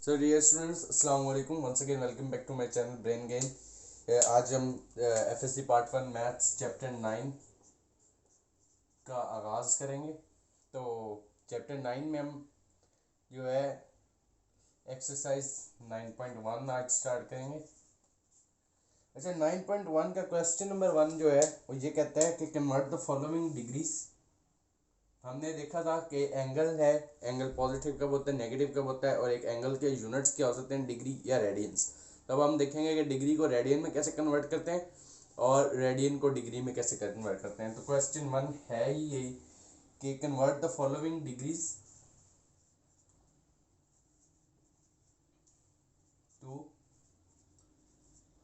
So dear students, अस्सलाम वालेकुम। Once again welcome back to my channel Brain Gain. आज हम एफएससी पार्ट 1 मैथ्स चैप्टर 9 का आगाज़ करेंगे। तो चैप्टर 9 में हम जो है एक्सरसाइज 9.1 आज स्टार्ट करेंगे। अच्छा, 9.1 का क्वेश्चन नंबर 1 जो है वो ये कहता है कि कन्वर्ट द फॉलोइंग डिग्रीज। हमने देखा था कि एंगल है, एंगल पॉजिटिव कब होता है, नेगेटिव कब होता है, और एक एंगल के यूनिट्स क्या हो सकते हैं, डिग्री या रेडियंस। तब हम देखेंगे कि डिग्री को रेडियन में कैसे कन्वर्ट करते हैं और रेडियन को डिग्री में कैसे कन्वर्ट करते हैं। तो क्वेश्चन 1 है ही यही कि convert the following degrees to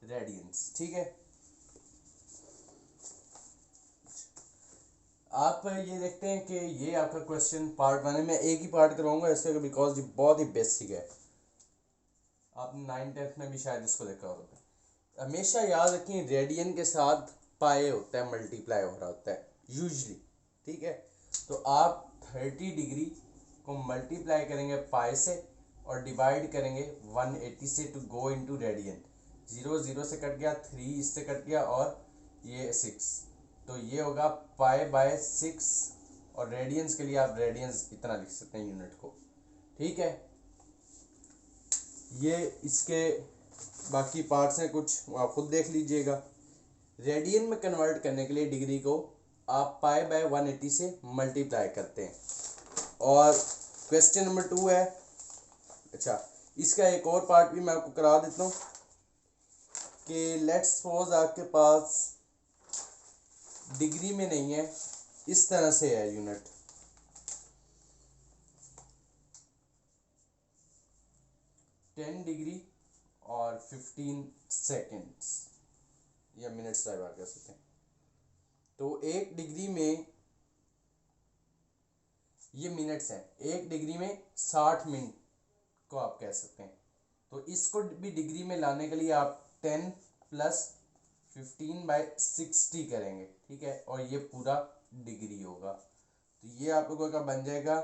radians. ठीक है, आप ये देखते हैं कि ये आपका क्वेश्चन पार्ट 1 है। मैं एक ही पार्ट करवाऊंगा इससे बिकॉज ये बहुत ही बेसिक है। आपने 9th-10th में भी शायद इसको देखा होगा। हमेशा याद रखें, रेडियन के साथ पाए होता है, मल्टीप्लाई हो रहा होता है यूजली। ठीक है, तो आप 30 डिग्री को मल्टीप्लाई करेंगे पाए से और डिवाइड करेंगे 180 से टू गो इनटू रेडियन। 0 0 से कट गया, 3 इससे कट गया और ये 6, तो ये होगा पाए बाय 6। और रेडियंस के लिए आप रेडियंस इतना लिख सकते हैं यूनिट को। ठीक है, ये इसके बाकी पार्ट्स हैं कुछ, वो आप खुद देख लीजिएगा। रेडियन में कन्वर्ट करने के लिए डिग्री को आप पाई बाय 180 से मल्टीप्लाई करते हैं। और क्वेश्चन नंबर 2 है। अच्छा, इसका एक और पार्ट भी मैं आपको करा देता हूँ कि लेट्स सपोज आपके पास डिग्री में नहीं है, इस तरह से है यूनिट। 10 डिग्री और 15 सेकेंड्स या मिनट्स टाइप आप कह सकते हैं। तो एक डिग्री में ये मिनट्स हैं, एक डिग्री में 60 मिनट को आप कह सकते हैं। तो इसको भी डिग्री में लाने के लिए आप 10 प्लस 15/60 करेंगे। ठीक है, और ये पूरा डिग्री होगा। तो ये आप लोगों का बन जाएगा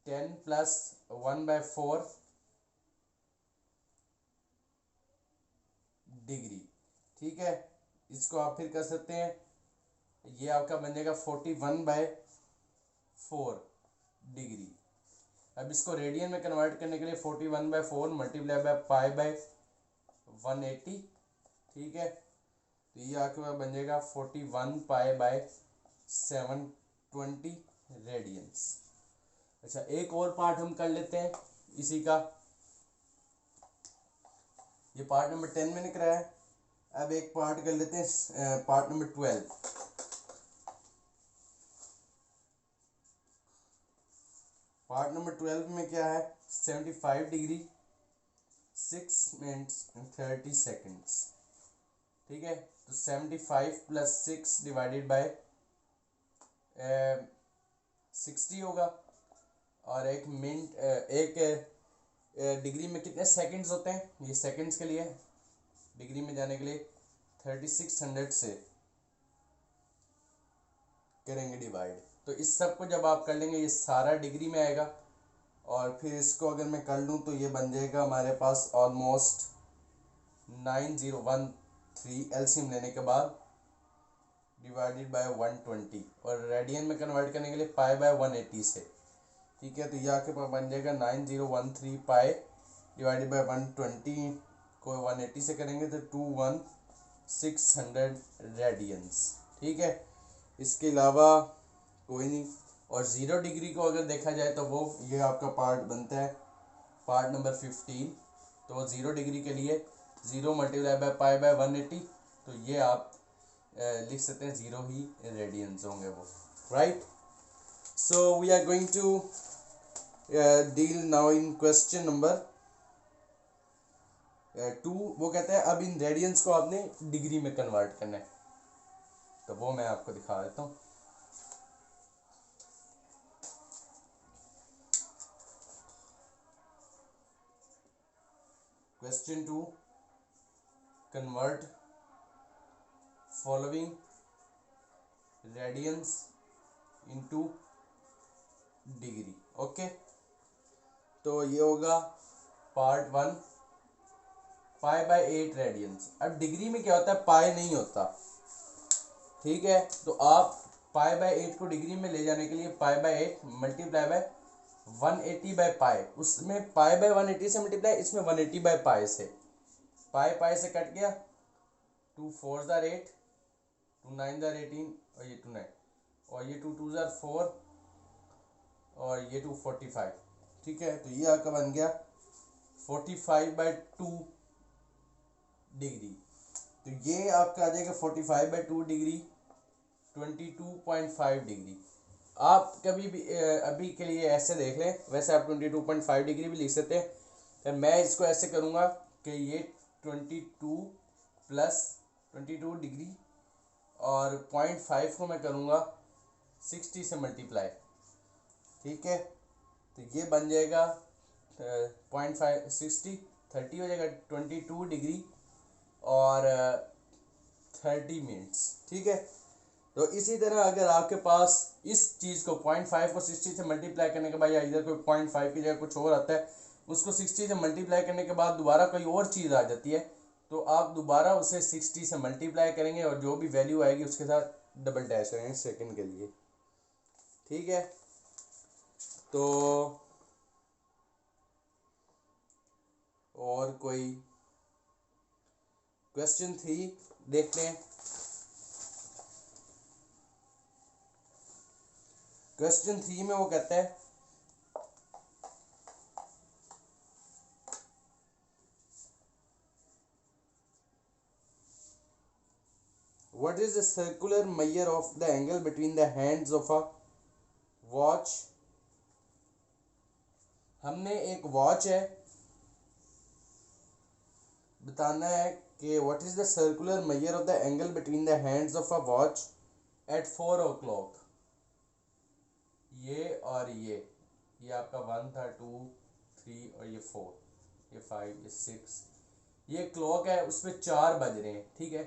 10 प्लस 1/4 डिग्री। ठीक है, इसको आप फिर कर सकते हैं, ये आपका बन जाएगा 41/4 डिग्री। अब इसको रेडियन में कन्वर्ट करने के लिए 41/4 मल्टीप्लाई बाय पाई बाय 180। ठीक है, तो ये आपके पास बन जाएगा 41 पाई बाय 720 रेडियंस। अच्छा, एक और पार्ट हम कर लेते हैं इसी का। ये पार्ट नंबर 10 मैंने कराया है। अब एक पार्ट कर लेते हैं, पार्ट नंबर 12। पार्ट नंबर 12 में क्या है, 75 डिग्री 6 मिनट्स एंड 30 सेकेंड्स। ठीक है, तो 75 प्लस 6 डिवाइडेड बाय 60 होगा। और एक मिनट, एक डिग्री में कितने सेकंड्स होते हैं, ये सेकंड्स के लिए डिग्री में जाने के लिए 3600 से करेंगे डिवाइड। तो इस सब को जब आप कर लेंगे ये सारा डिग्री में आएगा। और फिर इसको अगर मैं कर लूँ तो ये बन जाएगा हमारे पास ऑलमोस्ट 9013 एलसीएम लेने के बाद डिवाइडेड बाय 120, और रेडियन में कन्वर्ट करने के लिए पाई बाय 180 से। ठीक है, तो ये आपके पास बन जाएगा 9013 पाई डिवाइडेड बाय 120 को 180 से करेंगे तो 21600 रेडियंस। ठीक है, इसके अलावा कोई नहीं। और 0 डिग्री को अगर देखा जाए तो वो ये आपका पार्ट बनता है पार्ट नंबर 15। तो 0 डिग्री के लिए 0 मल्टीप्लाई बाय पाई बाय 180, तो ये आप लिख सकते हैं 0 ही रेडियंस होंगे वो। Right, so we are going to deal now in question number 2। वो कहता है अब इन रेडियंस को आपने डिग्री में कन्वर्ट करना है, तो वो मैं आपको दिखा देता हूँ। Question 2, convert following radians into degree. Okay, तो ये होगा पार्ट 1, पाई बाय 8 रेडियंस। अब डिग्री में क्या होता है, पाई नहीं होता, ठीक है। तो आप पाई बाय 8 को डिग्री में ले जाने के लिए पाई by 8 multiply by 180 by pi, उसमें पाई बाय 180 से मल्टीप्लाई, इसमें 180 बाय पाई से, पाई पाई से कट गया, 2 4 ज़ार 8, 2 9 ज़ार 18, और ये 2 9, और ये 2 2 ज़ार 4, और ये 2 45, ठीक है। तो ये आपका बन गया 45 बाय 2 डिग्री। तो ये आपका आ जाएगा 45 बाय 2 डिग्री 22.5 डिग्री। आप कभी भी अभी के लिए ऐसे देख लें, वैसे आप 22.5 डिग्री भी लिख सकते हैं। तो मैं इसको ऐसे करूँगा कि ये 22 प्लस 22 डिग्री और 0.5 को मैं करूँगा 60 से मल्टीप्लाई, ठीक है। तो ये बन जाएगा 0.5 60 30 हो जाएगा 22 डिग्री और 30 मिनट्स, ठीक है। तो इसी तरह अगर आपके पास इस चीज़ को 0.5 को 60 से मल्टीप्लाई करने के बाद, या इधर कोई 0.5 की जगह कुछ और आता है, उसको 60 से मल्टीप्लाई करने के बाद दोबारा कोई और चीज़ आ जाती है, तो आप दोबारा उसे 60 से मल्टीप्लाई करेंगे और जो भी वैल्यू आएगी उसके साथ डबल डैश करेंगे सेकंड के लिए, ठीक है। तो और कोई क्वेश्चन 3 देखते हैं। क्वेश्चन 3 में वो कहता है what is the circular measure of the angle between the hands of a watch. हमने एक वॉच है, बताना है कि what is the circular measure of the angle between the hands of a watch at 4 o'clock। ये और ये आपका 1 था, 2 3 और ये 4, ये 5, ये 6, ये क्लॉक है, उस पर 4 बज रहे हैं, ठीक है।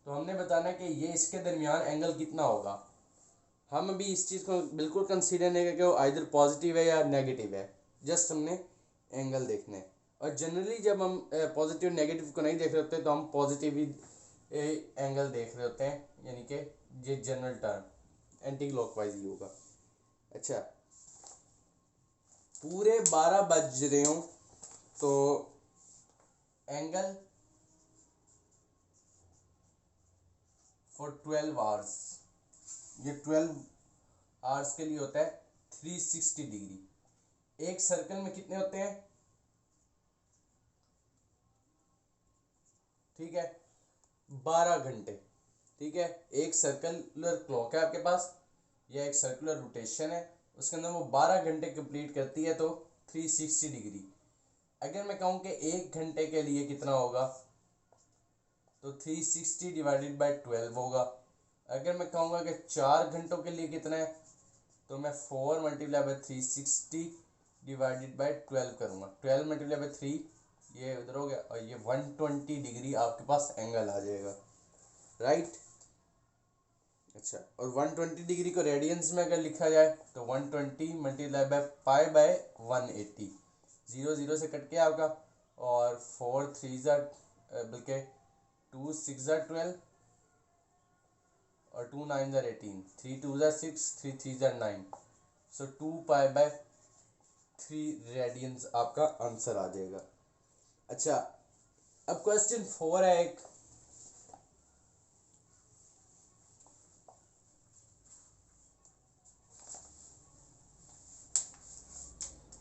तो हमने बताना है कि ये इसके दरमियान एंगल कितना होगा। हम अभी इस चीज़ को बिल्कुल कंसीडर नहीं करके वो आइदर पॉजिटिव है या नेगेटिव है, जस्ट हमने एंगल देखना है। और जनरली जब हम पॉजिटिव नेगेटिव को नहीं देख रहे होते तो हम पॉजिटिव ही एंगल देख रहे होते हैं, यानी कि ये जनरल टर्म एंटी क्लॉकवाइज ही होगा। अच्छा, पूरे 12 बज रहे हो तो एंगल फॉर 12 आवर्स, ये 12 आवर्स के लिए होता है 360 डिग्री। एक सर्कल में कितने होते हैं, ठीक है, 12 घंटे, ठीक है। एक सर्कुलर क्लॉक है आपके पास, यह एक सर्कुलर रोटेशन है, उसके अंदर वो 12 घंटे कंप्लीट करती है, तो 360 डिग्री। अगर मैं कहूँ कि एक घंटे के लिए कितना होगा, तो 360 डिवाइडेड बाई 12 होगा। अगर मैं कहूँगा कि 4 घंटों के लिए कितना है, तो मैं 4 मल्टीप्लाई बाई 360 डिवाइडेड बाई 12 करूँगा। 12 मल्टीप्लाई बाई 3, ये उधर हो गया, और ये 120 डिग्री आपके पास एंगल आ जाएगा, राइट। अच्छा, और 120 डिग्री को रेडियंस में अगर लिखा जाए तो 120 मल्टीप्लाई बाय पाई बाय 180, 0 0 से कट गया आपका, और 4 3 ज़ार बल्कि 2 6 ज़ार 12, और 2 9 ज़ार 18, 3 2 ज़ार 6, 3 3 ज़ार 9, सो 2 पाई बाय 3 रेडियंस आपका आंसर आ जाएगा। अच्छा, अब क्वेश्चन 4 है एक,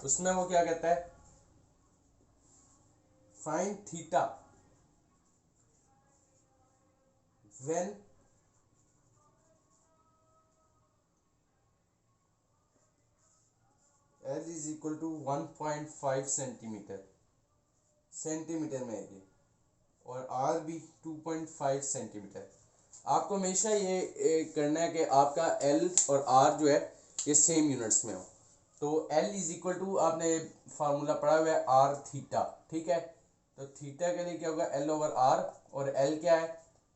उसमें वो क्या कहता है, find theta when L is equal to 1.5 centimetre में है ये, और R भी 2.5 सेंटीमीटर। आपको हमेशा ये करना है कि आपका L और R जो है ये सेम यूनिट्स में हो। तो L इज इक्वल टू, आपने फार्मूला पढ़ा हुआ है R थीटा, ठीक है। तो थीटा के लिए क्या होगा, L ओवर R, और L क्या है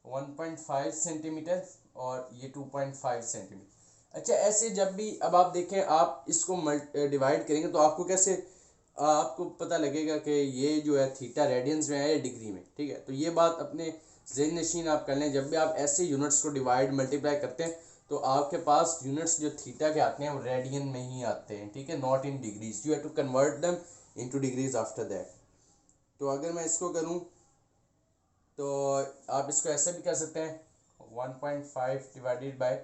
1.5 सेंटीमीटर और ये 2.5 सेंटीमीटर। अच्छा, ऐसे जब भी अब आप देखें, आप इसको डिवाइड करेंगे तो आपको कैसे आपको पता लगेगा कि ये जो है थीटा रेडियंस में है या डिग्री में, ठीक है। तो ये बात अपने ज़हन नशीन आप कर लें, जब भी आप ऐसे यूनिट्स को डिवाइड मल्टीप्लाई करते हैं तो आपके पास यूनिट्स जो थीटा के आते हैं वो रेडियन में ही आते हैं, ठीक है, not in degrees. You have to convert them into degrees after that. तो अगर मैं इसको करूं तो आप इसको ऐसे भी कर सकते हैं, 1.5 डिवाइडेड बाय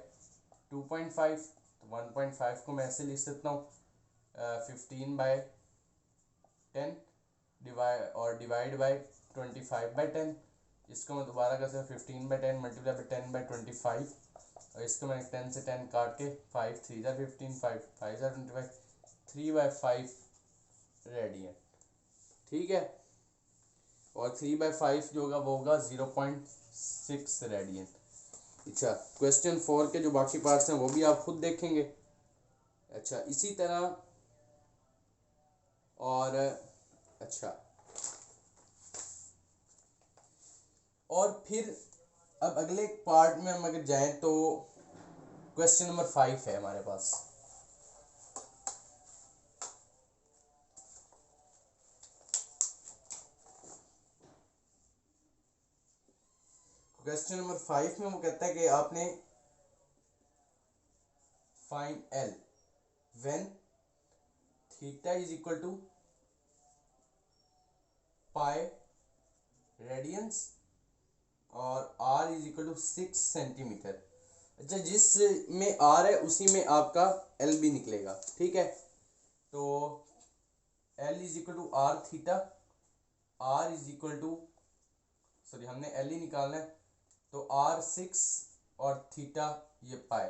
2.5। तो 1.5 को मैं ऐसे लिख सकता हूँ 15/10 डिवाइड बाय 25/10। इसको मैं दोबारा कर सकता हूँ 15/10 मल्टीप्लाई बाई 10/25। और इसको मैं 10 से 10 काट के 5 3 ज़ा 15 5 5 ज़ा 25 3/5 रेडियन, ठीक है। और 3/5 जो होगा वो होगा 0.6 रेडियन। अच्छा, क्वेश्चन 4 के जो बाकी पार्ट्स हैं वो भी आप खुद देखेंगे। अच्छा, इसी तरह और अच्छा, और फिर अब अगले पार्ट में हम अगर जाएं तो क्वेश्चन नंबर 5 है हमारे पास। क्वेश्चन नंबर 5 में वो कहता है कि आपने find L when theta is equal to pi radians और R is equal to 6 centimetre. अच्छा, जिस में आर है उसी में आपका एल भी निकलेगा, ठीक है। तो L is equal to R theta, R is equal to, sorry हमने एल ही निकालना है, तो आर 6 और थीटा ये पाई,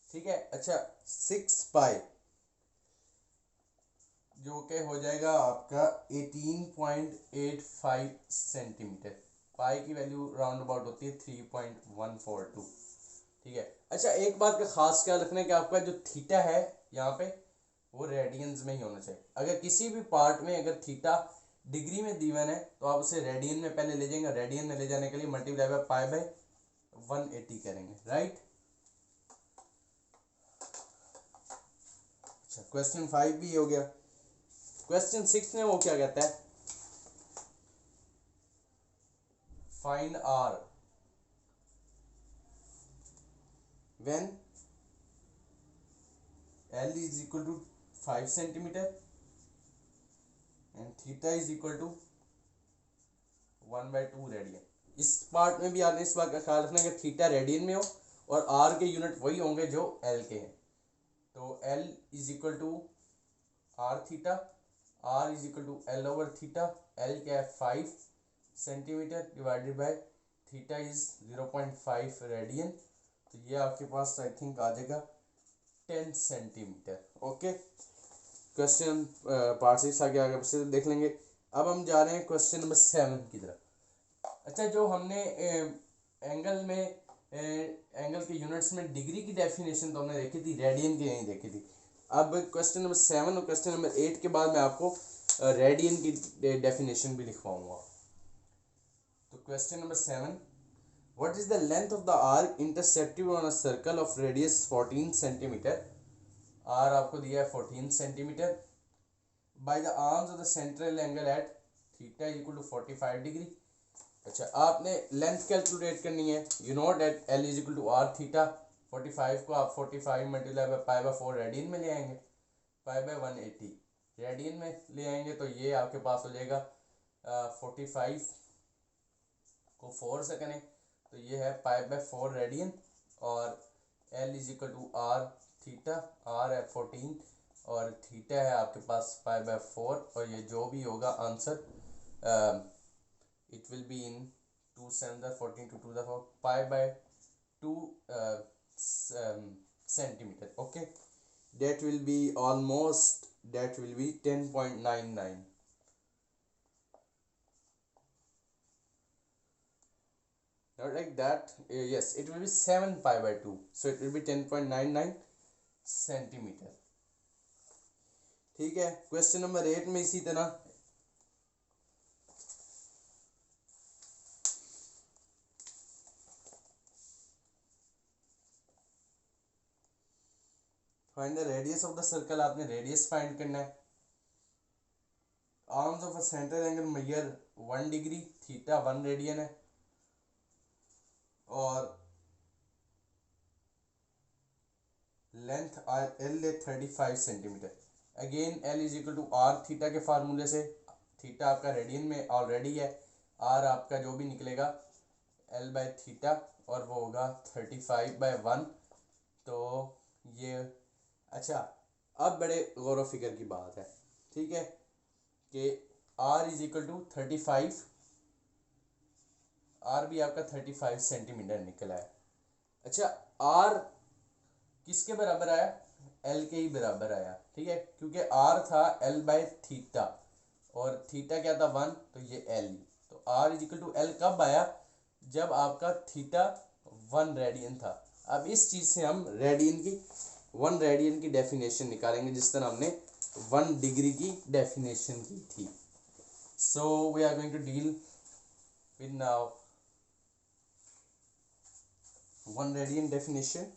ठीक है। अच्छा, 6 पाई जो कि हो जाएगा आपका 18.85 सेंटीमीटर। पाई की वैल्यू राउंड अबाउट होती है 3.142, ठीक है। अच्छा, एक बात का खास ख्याल रखना है कि आपका जो थीटा है यहाँ पे वो रेडियंस में ही होना चाहिए। अगर किसी भी पार्ट में अगर थीटा डिग्री में दीवन है तो आप उसे रेडियन में पहले ले जाएंगे, रेडियन में ले जाने के लिए मल्टीप्लाई बाय पाई बाय 180 करेंगे, राइट। अच्छा, क्वेश्चन 5 भी हो गया। क्वेश्चन 6 में वो क्या कहता है, find R when L is equal to 5 centimetre and theta is equal to 1/2 radian. इस पार्ट में भी आपने इस बात का ख्याल रखना है कि थीटा रेडियन में हो और आर के यूनिट वही होंगे जो एल के हैं। तो L is equal to R theta, R is equal to L over theta. L क्या है 5 centimetre divided by theta is 0.5 radian. तो ये आपके पास आई थिंक आ जाएगा 10 सेंटीमीटर, ओके। क्वेश्चन पार्ट 6 आगे आगे से देख लेंगे। अब हम जा रहे हैं क्वेश्चन नंबर 7 की तरफ। अच्छा, जो हमने एंगल में एंगल के यूनिट्स में डिग्री की डेफिनेशन तो हमने देखी थी, रेडियन की नहीं देखी थी। अब क्वेश्चन नंबर 7 और क्वेश्चन नंबर 8 के बाद मैं आपको रेडियन की डेफिनेशन भी लिखवाऊंगा। तो question number 7, what is the length of the arc intercepted on a circle of radius 14 centimetre. R आपको दिया है 14 centimetre by the arms of the central angle at theta equal to 45 degree. अच्छा, आपने length calculate करनी है। You know that L is equal to R theta. 45 को आप 45 multiply by pi by 4 radian में ले आएंगे, पाई बाय 180 रेडियन में ले आएंगे, तो ये आपके पास हो जाएगा 45 को 4 से करें तो ये है पाई बाय 4 रेडियन। और L is equal to R theta, R है 14 और थीटा है आपके पास पाई बाय 4। और ये जो भी होगा answer it will be in 2 7 the 14 to 2 the 4 pi by 2 centimeter, okay. That will be almost, that will be 10.99, not like that, yes, it will be 7 pi by 2, so it will be 10.99 centimeter, ठीक है। Question number 8 में इसी तरह find the radius of the circle, आपने radius find करना है। Arms of a centre angle measure 1 degree, theta 1 radian है, और लेंथ एल है 35 सेंटीमीटर। Again L is equal to R theta के फार्मूले से, थीटा आपका रेडियन में ऑलरेडी है, आर आपका जो भी निकलेगा एल बाय थीटा, और वो होगा 35/1। तो ये अच्छा, अब बड़े गौर फिक्र की बात है, ठीक है, कि R is equal to 35, R भी आपका 35 सेंटीमीटर निकला है। अच्छा, आर किसके बराबर आया, एल के ही बराबर आया, ठीक है, क्योंकि आर था एल बाय थीटा और थीटा क्या था 1, तो ये एल ही, तो R is equal to L कब आया, जब आपका थीटा 1 रेडियन था। अब इस चीज से हम रेडियन की 1 रेडियन की डेफिनेशन निकालेंगे, जिस तरह हमने 1 डिग्री की डेफिनेशन की थी। So we are going to deal with now 1 radian definition.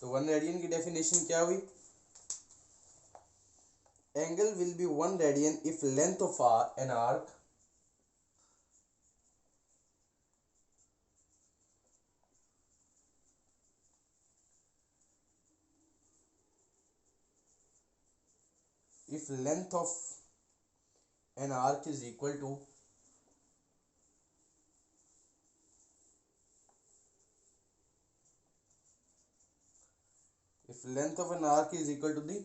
तो 1 रेडियन की डेफिनेशन क्या हुई, angle will be 1 radian if length of an arc if length of an arc is equal to the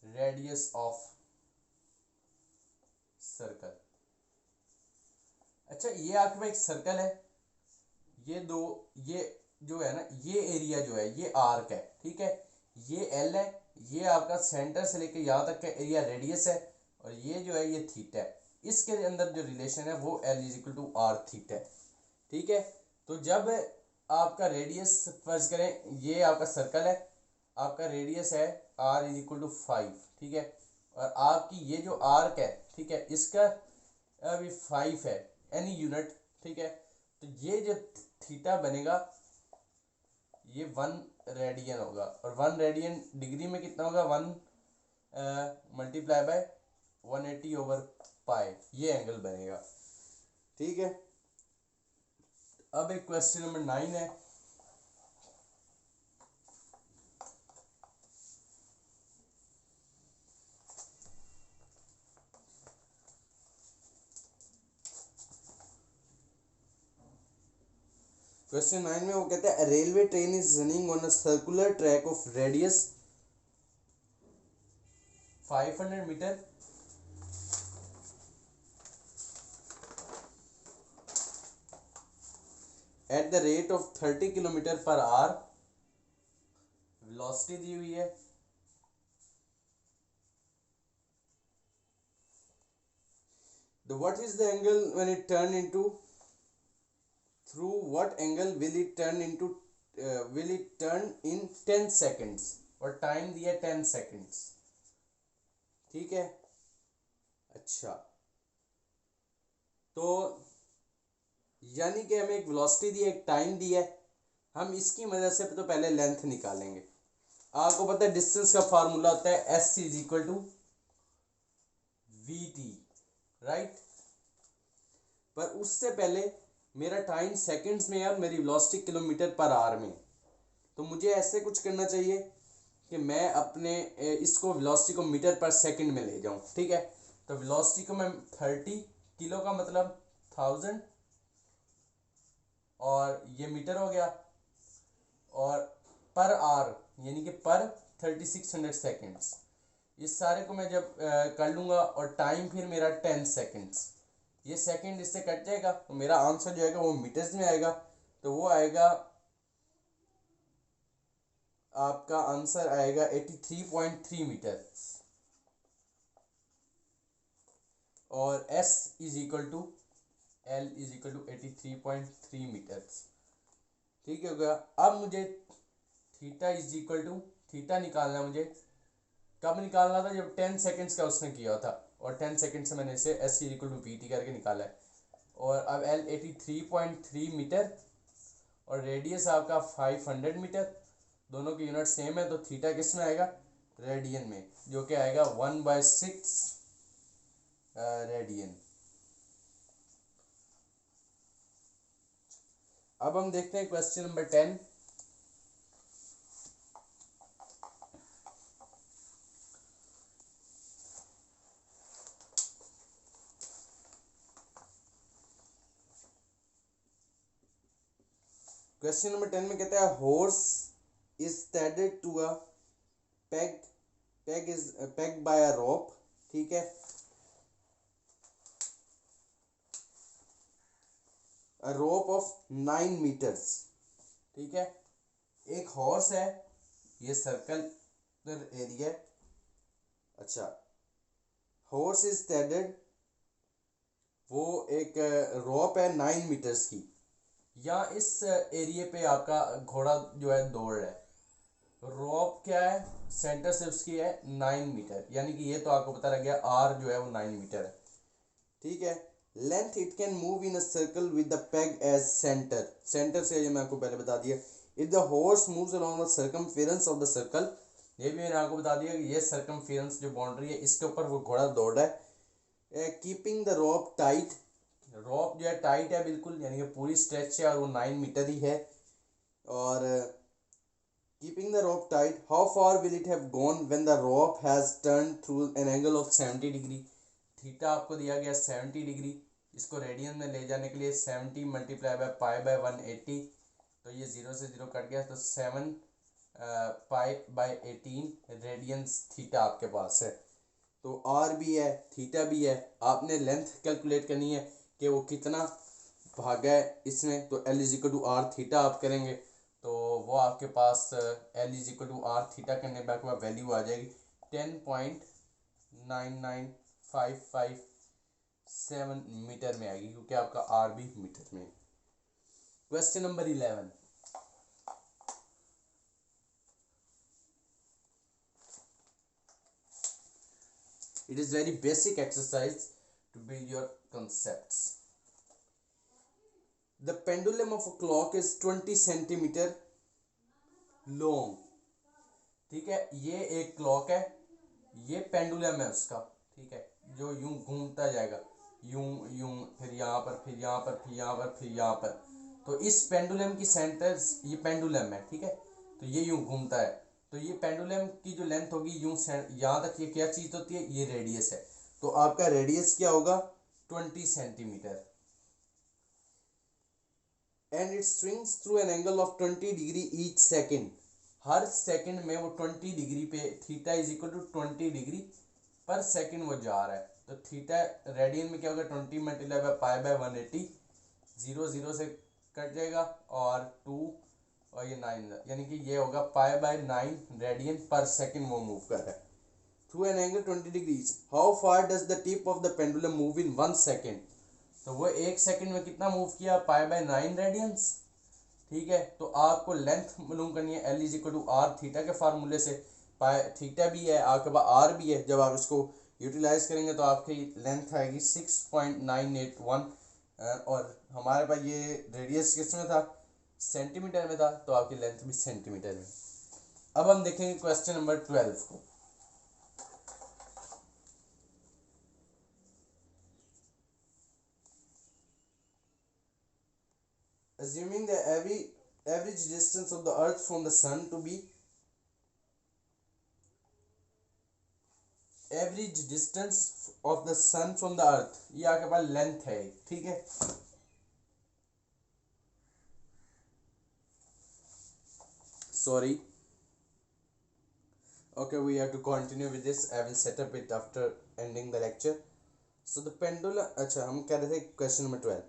radius of circle। अच्छा, ये आपके पास एक circle है, ये दो, ये जो है ना, ये एरिया जो है ये आर्क है, ठीक है, ये एल है, ये आपका सेंटर से लेके यहाँ तक का एरिया रेडियस है, और ये जो है ये थीटा है। इसके अंदर जो रिलेशन है वो L is equal to R theta है, ठीक है। तो जब आपका रेडियस, फर्ज करें ये आपका सर्कल है, आपका रेडियस है आर इज इक्वल टू 5, ठीक है, और आपकी ये जो आर्क है, ठीक है, इसका अभी 5 है एनी यूनिट, ठीक है, तो ये जो थीटा बनेगा ये 1 रेडियन होगा, और 1 रेडियन डिग्री में कितना होगा, 1 मल्टीप्लाई बाय 180/पाई, ये एंगल बनेगा, ठीक है। अब एक क्वेश्चन नंबर 9 है, क्वेश्चन 9 में वो कहता है railway train is running on a circular track of radius 500 metre at the rate of 30 kilometre per hour, velocity दी हुई है, the what is the angle when it turn into, through what angle will it turn into, will it turn in 10 seconds, और time दिया 10 seconds, ठीक है। अच्छा, तो यानी कि हमें एक वेलोसिटी दी है, एक टाइम दिया है, हम इसकी मदद से तो पहले लेंथ निकालेंगे। आपको पता है डिस्टेंस का फार्मूला होता है S is equal to V T, right, पर उससे पहले मेरा टाइम सेकंड्स में है और मेरी वेलोसिटी किलोमीटर पर आवर में, तो मुझे ऐसे कुछ करना चाहिए कि मैं अपने इसको वेलोसिटी को मीटर पर सेकंड में ले जाऊं, ठीक है। तो वेलोसिटी को मैं 30 किलो का मतलब 1000, और ये मीटर हो गया, और पर आवर यानी कि पर 3600 सेकेंड्स, इस सारे को मैं जब कर लूँगा, और टाइम फिर मेरा 10 सेकेंड्स, ये सेकंड इससे कट जाएगा, तो मेरा आंसर जो आएगा वो मीटर्स में आएगा, तो वो आएगा, आपका आंसर आएगा 83.3 मीटर, और S is equal to L is equal to 83.3 metres, ठीक है गया। अब मुझे theta is equal to theta निकालना, मुझे कब निकालना था, जब 10 सेकेंड्स का उसने किया था, और 10 सेकेंड से मैंने इसे S is equal to V T करके निकाला है। और अब L 83.3 मीटर और रेडियस आपका 500 मीटर। दोनों की यूनिट सेम है, तो थीटा किस में आएगा? रेडियन में, जो कि आएगा 1/6 रेडियन। अब हम देखते हैं क्वेश्चन नंबर 10। क्वेश्चन नंबर 10 में कहता है horse is tethered to a peg, peg is peg by a rope. ठीक है, अ रोप ऑफ 9 मीटर्स। ठीक है, एक हॉर्स है, ये सर्कल एरिया। अच्छा, हॉर्स इज tethered, वो एक रोप है 9 मीटर्स की, या इस एरिया पे आपका घोड़ा जो है दौड़ रहा है। रोप क्या है? सेंटर से उसकी है 9 मीटर, यानी कि ये तो आपको पता लग गया आर जो है वो 9 मीटर है। ठीक है, length it can move in a circle with the peg as centre. Centre से ये मैं आपको पहले बता दिया। If the horse moves along the circumference of the circle, ये भी मैंने आपको बता दिया कि ये सर्कमफेरेंस जो बाउंड्री है इसके ऊपर वो घोड़ा दौड़ रहा है। कीपिंग द रोप टाइट, रोप जो है टाइट है बिल्कुल, यानी कि पूरी स्ट्रेच है और वो 9 मीटर ही है। और keeping the rope tight, how far will it have gone when the rope has turned through an angle of 70 degree. Theta आपको दिया गया 70 डिग्री, इसको रेडियन में ले जाने के लिए 70 मल्टीप्लाई बाय पाई बाय 180, तो ये 0 से 0 कट गया, तो 7 पाई बाय 18 रेडियंस थीटा आपके पास है। तो आर भी है, थीटा भी है, आपने लेंथ कैलकुलेट करनी है कि वो कितना भागा है इसमें, तो L is equal to R theta आप करेंगे, तो वो आपके पास L is equal to R theta करने के बाद वैल्यू आ जाएगी 10.99557 मीटर में आएगी, क्योंकि आपका आर भी मीटर में। Question number 11। It is very basic exercise to build your concepts. The pendulum of a clock is 20 centimetre long. ठीक है, ये एक क्लॉक है, ये पेंडुलम है उसका। ठीक है, जो यूं घूमता जाएगा, यूं यूं, फिर यहाँ पर, फिर यहाँ पर, फिर यहाँ पर, फिर यहाँ पर। तो इस पेंडुलम की सेंटर, ये पेंडुलम है। ठीक है, तो ये यूं घूमता है, तो ये पेंडुलम की जो लेंथ होगी यूं यहाँ तक, ये क्या चीज़ होती है? ये रेडियस है। तो आपका रेडियस क्या होगा? 20 centimetre. And it swings through an angle of 20 degree each second. हर सेकंड में वो 20 डिग्री पे, theta is equal to 20 degree पर सेकंड वो जा रहा है। तो थीटा रेडियन में क्या होगा? 20 मल्टीप्लाई बाय पाई बाय 180, 0 0 से कट जाएगा, और 2 और ये 9, यानी कि ये होगा पाई बाय 9 रेडियन पर सेकंड वो मूव कर रहा है through an angle 20 degrees. How far does the tip of the pendulum move in 1 second. तो वो एक सेकंड में कितना मूव किया? Pi by 9 radians. ठीक है, तो आपको लेंथ मालूम करनी है, L is equal to R theta के फार्मूले से। पाई थीटा भी है आपके पास, आर भी है, जब आप इसको यूटिलाइज करेंगे तो आपकी लेंथ आएगी 6.981, और हमारे पास ये रेडियस किस में था? सेंटीमीटर में था, तो आपकी लेंथ भी सेंटीमीटर में। अब हम देखेंगे क्वेश्चन नंबर 12 को। Assuming the average distance of the earth from the sun to be average distance of the sun from the earth, ये आपके पास लेंथ है। ठीक है, sorry, okay, we have to continue with this. I will set up it after ending the lecture. So the pendulum, अच्छा हम कह रहे थे क्वेश्चन नंबर 12,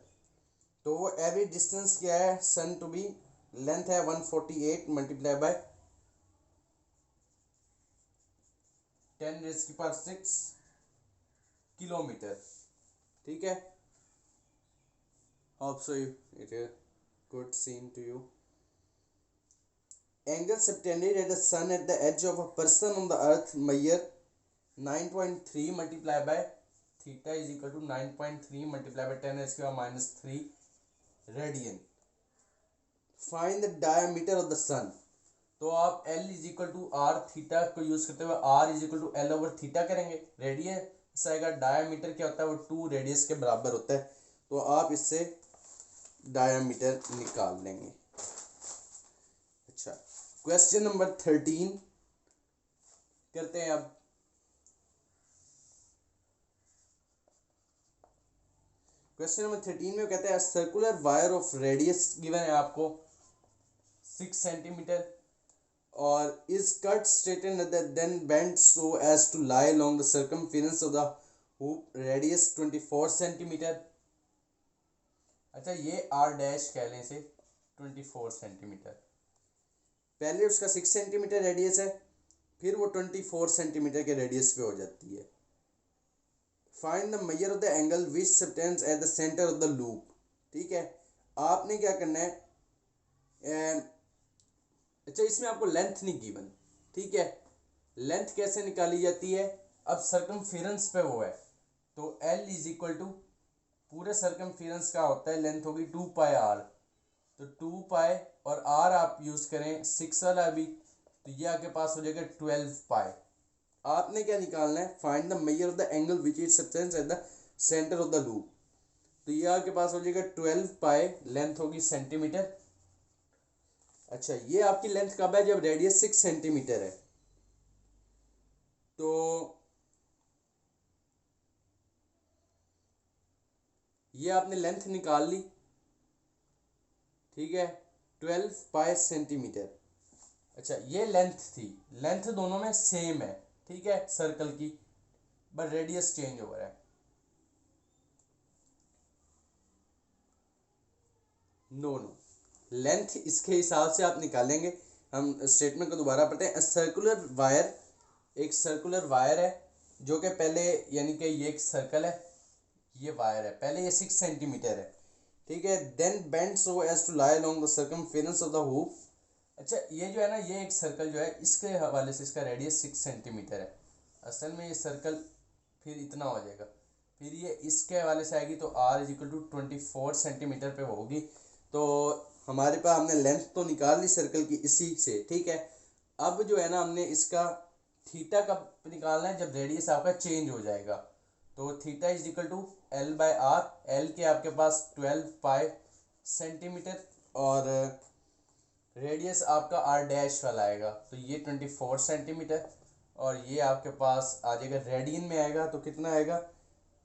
तो वो एवरेज डिस्टेंस क्या है सन टू बी? लेंथ है 148 मल्टीप्लाई बाय 10⁶ किलोमीटर। ठीक है, hope so it is good seen to you. Angle subtended at the sun at the edge of a person on the earth measure 9.3 multiplied by theta is equal to 9.3 multiply by 10⁻³ radian. Find the diameter of the sun. तो आप L is equal to R theta को use करते हुए R is equal to L over theta करेंगे। Radius आएगा, diameter क्या होता है वो 2 रेडियस के बराबर होता है, तो आप इससे डायमीटर निकाल लेंगे। अच्छा, क्वेश्चन नंबर 13 करते हैं अब। क्वेश्चन नंबर 13 में कहते हैं circular wire of radius given है आपको 6 सेंटीमीटर और is cut straightened then bent so as to lie along the circumference of the hoop radius 24 centimetre. अच्छा, ये आर डैश कह लें इसे 24 सेंटीमीटर। पहले उसका 6 सेंटीमीटर रेडियस है, फिर वो 24 सेंटीमीटर के रेडियस पे हो जाती है। Find the major of the angle which subtends at the centre of the loop. ठीक है, आपने क्या करना है, अच्छा इसमें आपको लेंथ नहीं गिवन। ठीक है, लेंथ कैसे निकाली जाती है, अब सर्कमफेरेंस पे वो है, तो L इज इक्वल टू पूरे सर्कमफेरेंस का होता है लेंथ होगी 2 पाई r, तो 2 पाई और r आप यूज़ करें 6 वाला अभी, तो ये आपके पास हो जाएगा 12 पाई। आपने क्या निकालना है, find the major of the angle which is subtends at the centre of the loop. तो ये आपके पास हो जाएगा 12 पाई, लेंथ होगी सेंटीमीटर। अच्छा, ये आपकी लेंथ कब है, जब रेडियस 6 सेंटीमीटर है। तो ये आपने लेंथ निकाल ली। ठीक है, 12 पाई सेंटीमीटर। अच्छा, ये लेंथ थी, लेंथ दोनों में सेम है। ठीक है, सर्कल की, बट रेडियस चेंज हो रहा है। नो नो, लेंथ इसके हिसाब से आप निकालेंगे। हम स्टेटमेंट को दोबारा पढ़ते हैं। सर्कुलर वायर, एक सर्कुलर वायर है जो कि पहले, यानी कि ये एक सर्कल है, ये वायर है, पहले ये 6 सेंटीमीटर है। ठीक है, then bend so as to lie along the circumference of the hoop. अच्छा, ये जो है ना, ये एक सर्कल जो है, इसके हवाले से इसका रेडियस 6 सेंटीमीटर है। असल में ये सर्कल फिर इतना हो जाएगा, फिर ये इसके हवाले से आएगी, तो R is equal to 24 centimetre पे होगी। तो हमारे पास हमने लेंथ तो निकाल ली सर्कल की इसी से। ठीक है, अब जो है ना, हमने इसका थीटा कब निकालना है, जब रेडियस आपका चेंज हो जाएगा। तो theta is equal to L by R. L के आपके पास 12 पाई सेंटीमीटर और रेडियस आपका R डैश वाला आएगा, तो ये 24 सेंटीमीटर और ये आपके पास आ जाएगा रेडियन में आएगा, तो कितना आएगा,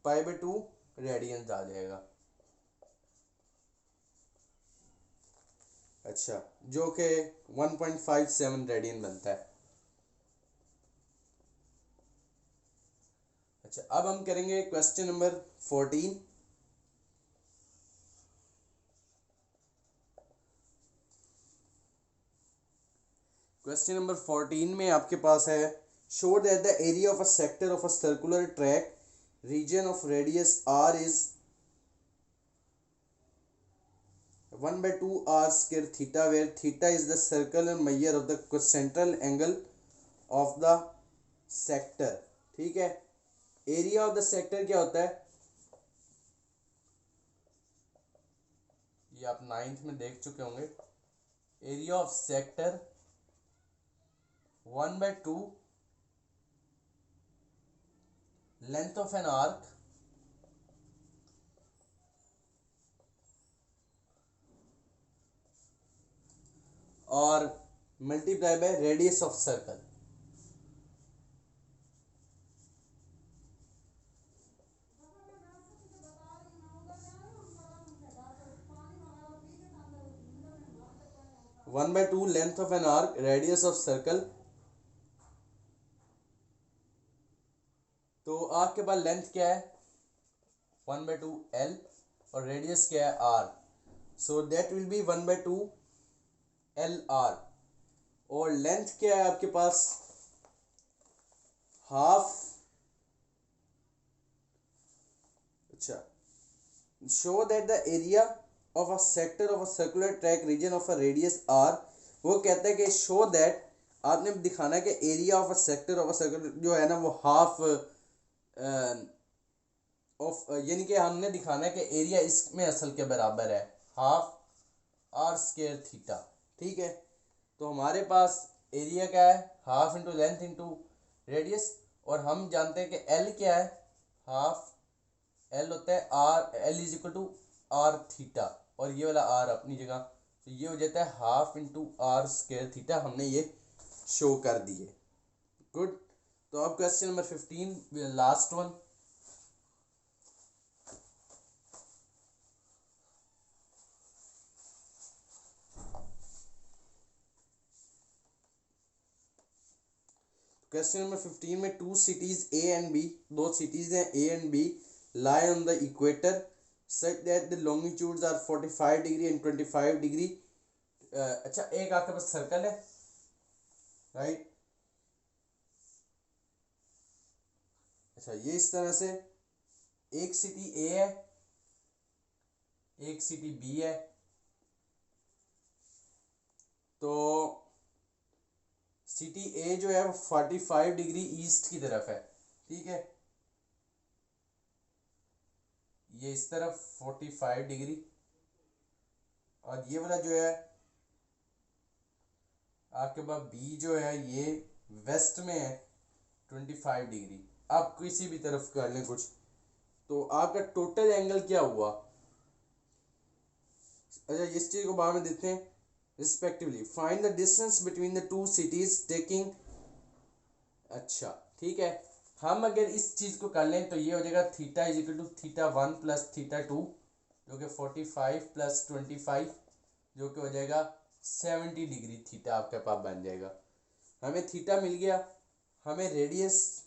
पाई बाई 2 रेडियन आ जाएगा। अच्छा, जो कि 1.57 रेडियन बनता है। अच्छा, अब हम करेंगे क्वेश्चन नंबर 14। क्वेश्चन नंबर 14 में आपके पास है, show that the area of a sector of a circular track region of radius r is 1/2 r square theta where theta is the circular measure of the central angle of the sector। ठीक है, area of the sector क्या होता है, ये आप 9th में देख चुके होंगे। Area of sector 1/2 length of an arc और multiply by radius of circle. One by two length of an arc, radius of circle. तो आपके पास लेंथ क्या है 1/2 L और रेडियस क्या है R, so that will be 1/2 LR। और length क्या है आपके पास, हाफ। अच्छा, show that the area of a sector of a circular track region of a radius R। वो कहता है कि शो दैट, आपने दिखाना है कि area of a sector of a circular जो है ना, वो हाफ ऑफ, यानी कि हमने दिखाना है कि एरिया इसमें असल के बराबर है हाफ आर स्क्वायर थीटा। ठीक है, तो हमारे पास एरिया क्या है, half into length into radius, और हम जानते हैं कि एल क्या है, हाफ एल होता है R, L is equal to R theta, और ये वाला आर अपनी जगह, तो ये हो जाता है half into R square theta. हमने ये शो कर दिए। गुड। तो अब question number 15, last one. Question number 15 में two cities A and B, दो सिटीज हैं A and B, lie on the equator such that the longitudes are 45 degree and 25 degree. अच्छा, एक आपके पास सर्कल है, राइट। अच्छा, ये इस तरह से एक सिटी ए है, एक सिटी बी है, तो सिटी ए जो है वो 45 डिग्री ईस्ट की तरफ है। ठीक है, ये इस तरफ 45 डिग्री, और ये वाला जो है आपके पास बी जो है ये वेस्ट में है 25 डिग्री। आप किसी भी तरफ कर लें कुछ, तो आपका टोटल एंगल क्या हुआ। अच्छा, इस चीज को बाद में देखते हैं। Respectively find the distance between the two cities taking. अच्छा, ठीक है, हम अगर इस चीज को कर लें तो ये हो जाएगा theta is equal to theta 1 plus theta 2, जो कि 45 प्लस 25, जो कि हो जाएगा 70 डिग्री थीटा आपके पास बन जाएगा। हमें थीटा मिल गया, हमें रेडियस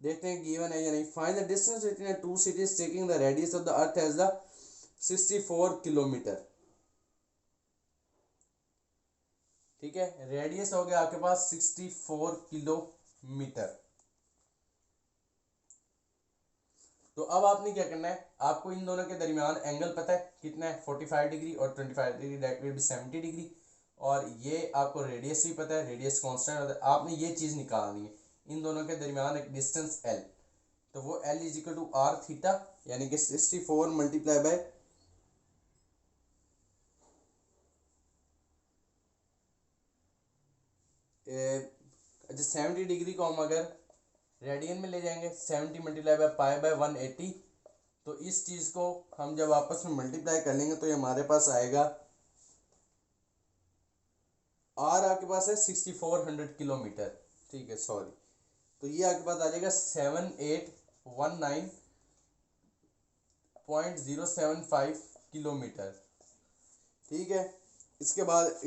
देखते हैं गिवन है या नहीं। Find the distance between two cities taking the radius of the earth as the 64 kilometre. ठीक है, रेडियस हो गया आपके पास 64 किलोमीटर। तो अब आपने क्या करना है, आपको इन दोनों के दरमियान एंगल पता है कितना है, 45 डिग्री और 25 degree, that will B 70 degree, और ये आपको रेडियस भी पता है, रेडियस कांस्टेंट होता है। आपने ये चीज़ निकालनी है, इन दोनों के दरमियान एक डिस्टेंस एल, तो वो L is equal to R theta, यानी कि 64 मल्टीप्लाई बाय अच्छा 70 डिग्री को हम अगर रेडियन में ले जाएंगे, 70 मल्टीप्लाई बाय पाई बाय 180, तो इस चीज़ को हम जब आपस में मल्टीप्लाई कर लेंगे तो ये हमारे पास आएगा, आर आपके पास है 6400 किलोमीटर। ठीक है, सॉरी, तो ये आपके पास आ जाएगा 7819.075 किलोमीटर। ठीक है, इसके बाद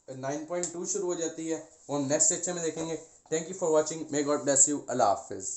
9.2 शुरू हो जाती है, और नेक्स्ट सेक्शन में देखेंगे। Thank you for watching, may God bless you, अल्लाह हाफिज़।